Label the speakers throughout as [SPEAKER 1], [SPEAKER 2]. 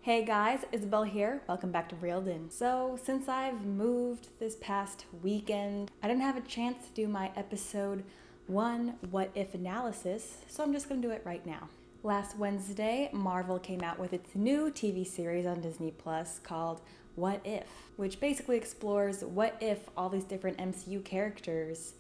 [SPEAKER 1] Hey guys, Isabel here. Welcome back to Reeled In. So, since I've moved this past weekend, I didn't have a chance to do my episode 1 What If analysis, so I'm just going to do it right now. Last Wednesday, Marvel came out with its new TV series on Disney Plus called What If, which basically explores what if all these different MCU characters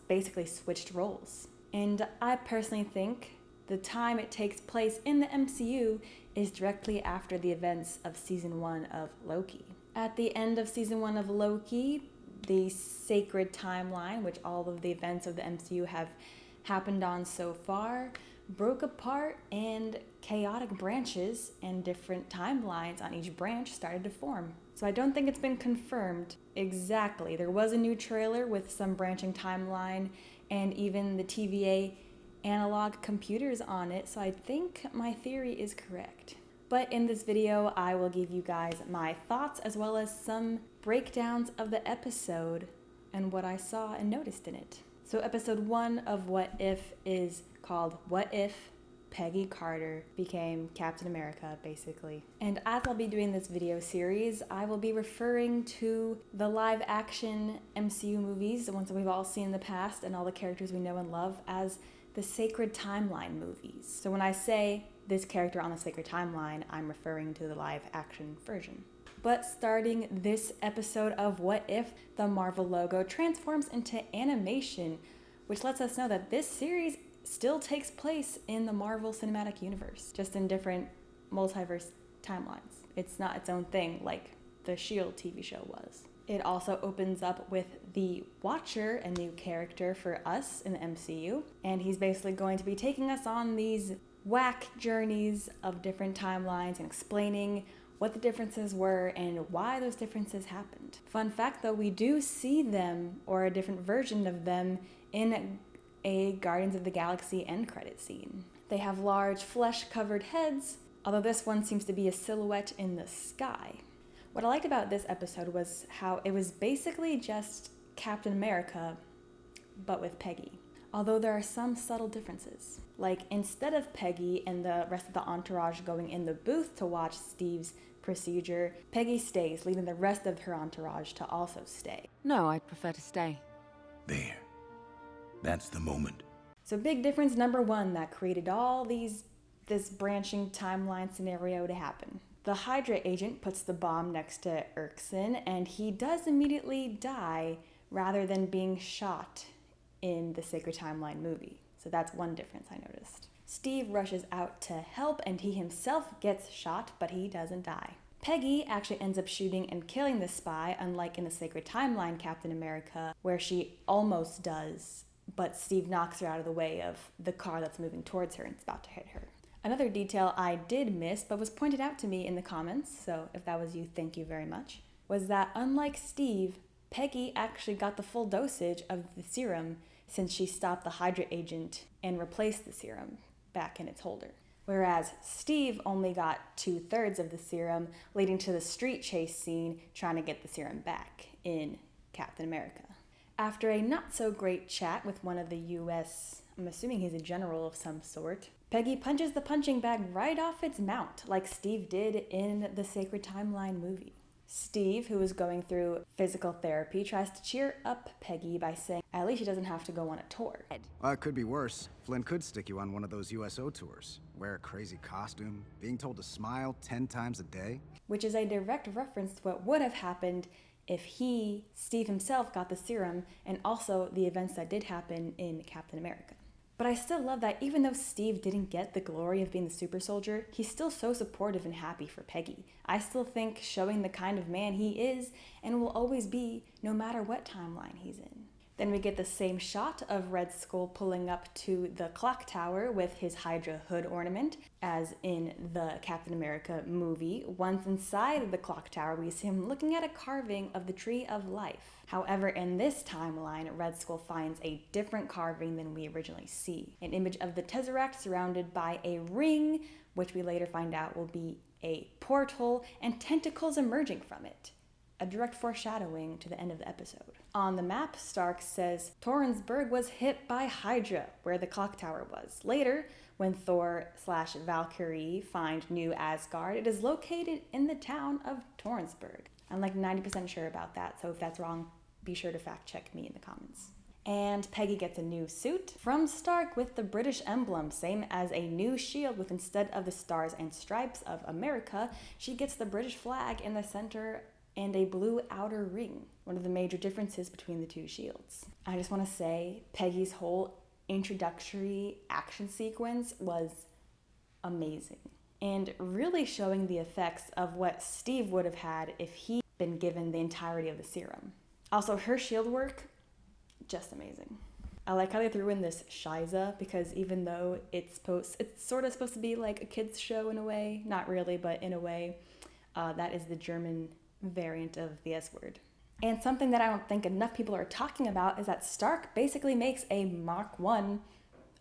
[SPEAKER 1] basically switched roles. And I personally think the time it takes place in the MCU is directly after the events of Season 1 of Loki. At the end of Season 1 of Loki, the sacred timeline, which all of the events of the MCU have happened on so far, broke apart and chaotic branches and different timelines on each branch started to form. So I don't think it's been confirmed exactly. There was a new trailer with some branching timeline and even the TVA analog computers on it, so I think my theory is correct. But in this video, I will give you guys my thoughts as well as some breakdowns of the episode and what I saw and noticed in it. So episode 1 of What If is called What If Peggy Carter Became Captain America, basically. And as I'll be doing this video series, I will be referring to the live action MCU movies, the ones that we've all seen in the past and all the characters we know and love, as the Sacred Timeline movies. So when I say this character on the Sacred Timeline, I'm referring to the live action version. But starting this episode of What If, the Marvel logo transforms into animation, which lets us know that this series still takes place in the Marvel Cinematic Universe, just in different multiverse timelines. It's not its own thing like the S.H.I.E.L.D. TV show was. It also opens up with the Watcher, a new character for us in the MCU, and he's basically going to be taking us on these whack journeys of different timelines and explaining what the differences were and why those differences happened. Fun fact though, we do see them, or a different version of them, in a Guardians of the Galaxy end credit scene. They have large flesh-covered heads, although this one seems to be a silhouette in the sky. What I liked about this episode was how it was basically just Captain America, but with Peggy. Although there are some subtle differences. Like, instead of Peggy and the rest of the entourage going in the booth to watch Steve's procedure, Peggy stays, leaving the rest of her entourage to also stay.
[SPEAKER 2] No, I'd prefer to stay.
[SPEAKER 3] There. That's the moment.
[SPEAKER 1] So big difference number 1 that created all this branching timeline scenario to happen. The Hydra agent puts the bomb next to Erikson, and he does immediately die rather than being shot in the Sacred Timeline movie. So that's one difference I noticed. Steve rushes out to help, and he himself gets shot, but he doesn't die. Peggy actually ends up shooting and killing the spy, unlike in the Sacred Timeline Captain America, where she almost does, but Steve knocks her out of the way of the car that's moving towards her and it's about to hit her. Another detail I did miss, but was pointed out to me in the comments, so if that was you, thank you very much, was that unlike Steve, Peggy actually got the full dosage of the serum since she stopped the Hydra agent and replaced the serum back in its holder. Whereas Steve only got 2/3 of the serum, leading to the street chase scene trying to get the serum back in Captain America. After a not-so-great chat with one of the U.S., I'm assuming he's a general of some sort, Peggy punches the punching bag right off its mount, like Steve did in the Sacred Timeline movie. Steve, who is going through physical therapy, tries to cheer up Peggy by saying at least she doesn't have to go on a tour.
[SPEAKER 4] It could be worse. Flynn could stick you on one of those USO tours. Wear a crazy costume, being told to smile 10 times a day.
[SPEAKER 1] Which is a direct reference to what would have happened if Steve himself, got the serum, and also the events that did happen in Captain America. But I still love that even though Steve didn't get the glory of being the super soldier, he's still so supportive and happy for Peggy. I still think showing the kind of man he is and will always be no matter what timeline he's in. Then we get the same shot of Red Skull pulling up to the clock tower with his Hydra hood ornament, as in the Captain America movie. Once inside of the clock tower, we see him looking at a carving of the Tree of Life. However, in this timeline, Red Skull finds a different carving than we originally see. An image of the Tesseract surrounded by a ring, which we later find out will be a portal, and tentacles emerging from it. a direct foreshadowing to the end of the episode. On the map, Stark says Torrensburg was hit by Hydra, where the clock tower was. Later, when Thor/Valkyrie find New Asgard, it is located in the town of Torrensburg. I'm like 90% sure about that, so if that's wrong, be sure to fact check me in the comments. And Peggy gets a new suit from Stark with the British emblem, same as a new shield with, instead of the stars and stripes of America, she gets the British flag in the center and a blue outer ring, one of the major differences between the two shields. I just want to say Peggy's whole introductory action sequence was amazing and really showing the effects of what Steve would have had if he'd been given the entirety of the serum. Also, her shield work, just amazing. I like how they threw in this Shiza, because even though it's sort of supposed to be like a kid's show in a way, not really, but in a way, that is the German variant of the S word. And something that I don't think enough people are talking about is that Stark basically makes a Mark 1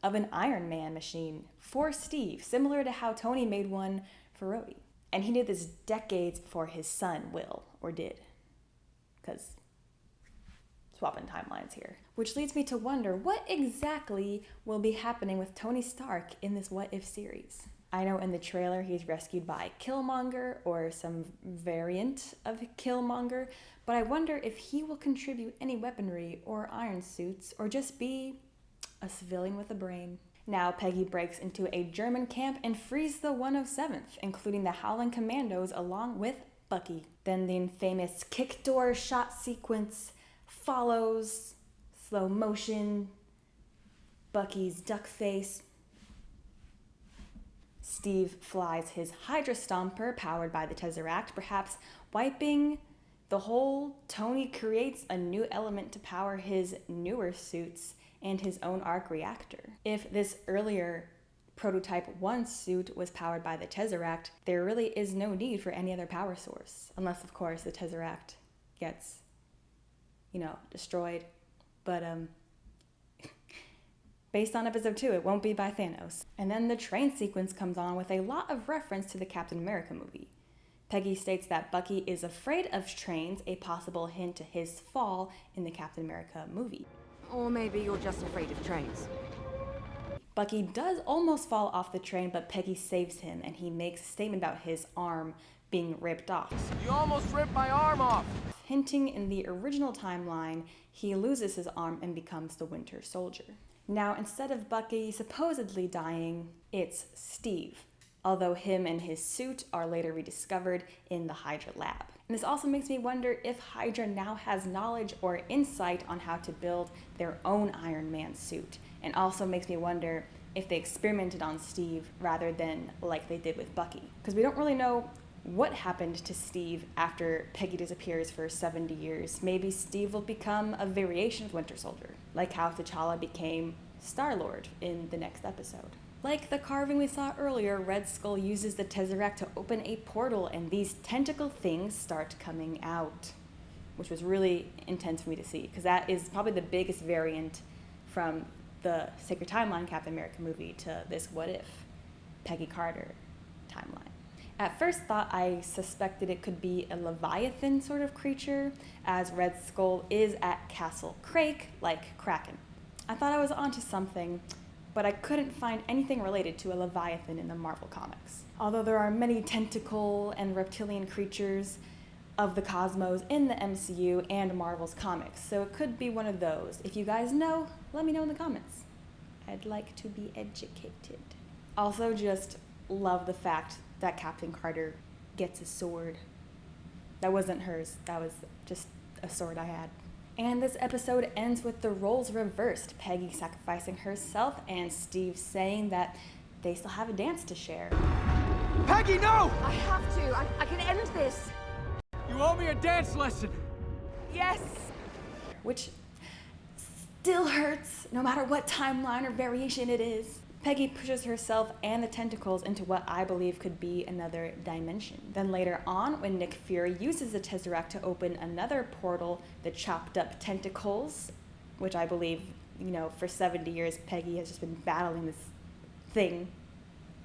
[SPEAKER 1] of an Iron Man machine for Steve, similar to how Tony made one for Rhodey. And he did this decades before his son Will, or did, because swapping timelines here. Which leads me to wonder what exactly will be happening with Tony Stark in this What If series. I know in the trailer he's rescued by Killmonger or some variant of Killmonger, but I wonder if he will contribute any weaponry or iron suits or just be a civilian with a brain. Now Peggy breaks into a German camp and frees the 107th, including the Howling Commandos along with Bucky. Then the infamous kick door shot sequence follows, slow motion, Bucky's duck face. Steve flies his Hydra Stomper powered by the Tesseract, perhaps wiping the whole. Tony creates a new element to power his newer suits and his own arc reactor. If this earlier Prototype 1 suit was powered by the Tesseract, there really is no need for any other power source, unless of course the Tesseract gets destroyed. But based on episode 2, it won't be by Thanos. And then the train sequence comes on with a lot of reference to the Captain America movie. Peggy states that Bucky is afraid of trains, a possible hint to his fall in the Captain America movie.
[SPEAKER 2] Or maybe you're just afraid of trains.
[SPEAKER 1] Bucky does almost fall off the train, but Peggy saves him, and he makes a statement about his arm being ripped off.
[SPEAKER 5] You almost ripped my arm off!
[SPEAKER 1] Hinting in the original timeline, he loses his arm and becomes the Winter Soldier. Now, instead of Bucky supposedly dying, it's Steve, although him and his suit are later rediscovered in the Hydra lab. And this also makes me wonder if Hydra now has knowledge or insight on how to build their own Iron Man suit, and also makes me wonder if they experimented on Steve rather than like they did with Bucky. Because we don't really know what happened to Steve after Peggy disappears for 70 years. Maybe Steve will become a variation of Winter Soldier, like how T'Challa became Star-Lord in the next episode. Like the carving we saw earlier, Red Skull uses the Tesseract to open a portal and these tentacle things start coming out, which was really intense for me to see, because that is probably the biggest variant from the Sacred Timeline Captain America movie to this What If Peggy Carter timeline. At first thought, I suspected it could be a Leviathan sort of creature, as Red Skull is at Castle Crake, like Kraken. I thought I was onto something, but I couldn't find anything related to a Leviathan in the Marvel comics. Although there are many tentacle and reptilian creatures of the cosmos in the MCU and Marvel's comics, so it could be one of those. If you guys know, let me know in the comments. I'd like to be educated. Also, just love the fact that Captain Carter gets a sword. That wasn't hers, that was just a sword I had. And this episode ends with the roles reversed, Peggy sacrificing herself and Steve saying that they still have a dance to share.
[SPEAKER 5] Peggy, no!
[SPEAKER 2] I have to. I can end this.
[SPEAKER 5] You owe me a dance lesson!
[SPEAKER 2] Yes!
[SPEAKER 1] Which still hurts, no matter what timeline or variation it is. Peggy pushes herself and the tentacles into what I believe could be another dimension. Then later on, when Nick Fury uses the Tesseract to open another portal, the chopped up tentacles, which I believe, for 70 years, Peggy has just been battling this thing,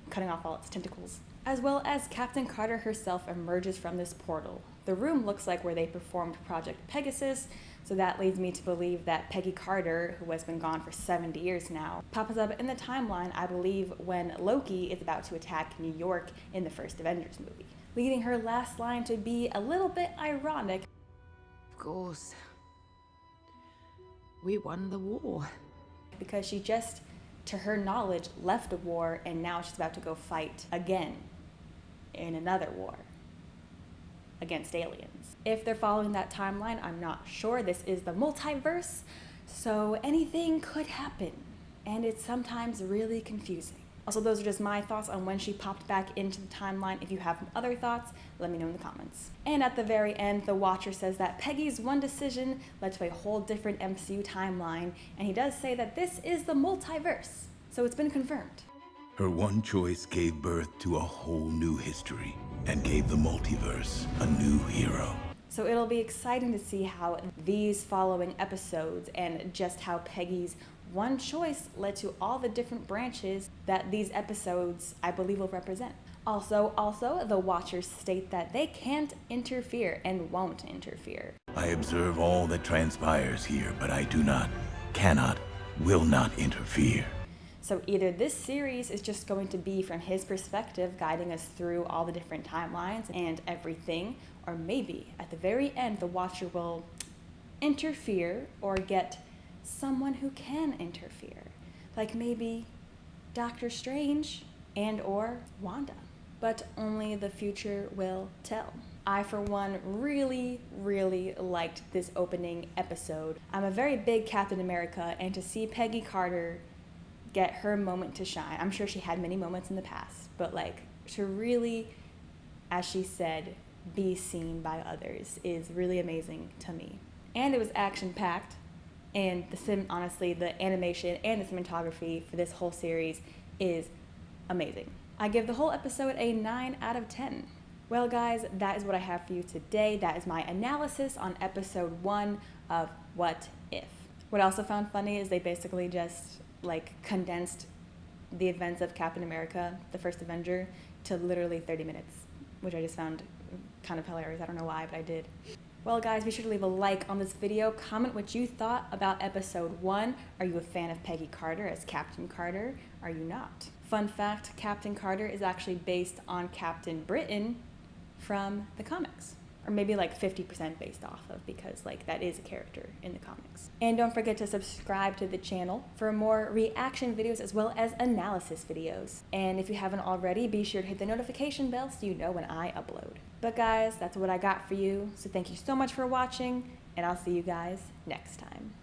[SPEAKER 1] cutting off all its tentacles. as well as Captain Carter herself emerges from this portal. The room looks like where they performed Project Pegasus, so that leads me to believe that Peggy Carter, who has been gone for 70 years now, pops up in the timeline, I believe, when Loki is about to attack New York in the first Avengers movie, leading her last line to be a little bit ironic.
[SPEAKER 2] Of course. We won the war.
[SPEAKER 1] Because she just, to her knowledge, left a war and now she's about to go fight again in another war against aliens. If they're following that timeline, I'm not sure. This is the multiverse, so anything could happen, and it's sometimes really confusing. Also, those are just my thoughts on when she popped back into the timeline. If you have other thoughts, let me know in the comments. And at the very end, the Watcher says that Peggy's one decision led to a whole different MCU timeline, and he does say that this is the multiverse, so it's been confirmed.
[SPEAKER 3] Her one choice gave birth to a whole new history and gave the multiverse a new hero.
[SPEAKER 1] So it'll be exciting to see how these following episodes and just how Peggy's one choice led to all the different branches that these episodes, I believe, will represent. Also, the Watchers state that they can't interfere and won't interfere.
[SPEAKER 3] I observe all that transpires here, but I do not, cannot, will not interfere.
[SPEAKER 1] So either this series is just going to be from his perspective, guiding us through all the different timelines and everything, or maybe at the very end, the Watcher will interfere or get someone who can interfere. Like maybe Doctor Strange and or Wanda. But only the future will tell. I, for one, really liked this opening episode. I'm a very big Captain America, and to see Peggy Carter get her moment to shine. I'm sure she had many moments in the past, but like to really, as she said, be seen by others is really amazing to me. And it was action-packed, and honestly, the animation and the cinematography for this whole series is amazing. I give the whole episode a 9 out of 10. Well guys, that is what I have for you today. That is my analysis on episode 1 of What If. What I also found funny is they basically just like condensed the events of Captain America, the first Avenger, to literally 30 minutes, which I just found kind of hilarious. I don't know why, but I did. Well guys, be sure to leave a like on this video, comment what you thought about episode 1. Are you a fan of Peggy Carter as Captain Carter? Are you not? Fun fact, Captain Carter is actually based on Captain Britain from the comics. Or maybe like 50% based off of, because like that is a character in the comics. And don't forget to subscribe to the channel for more reaction videos as well as analysis videos. And if you haven't already, be sure to hit the notification bell so you know when I upload. But guys, that's what I got for you. So thank you so much for watching, and I'll see you guys next time.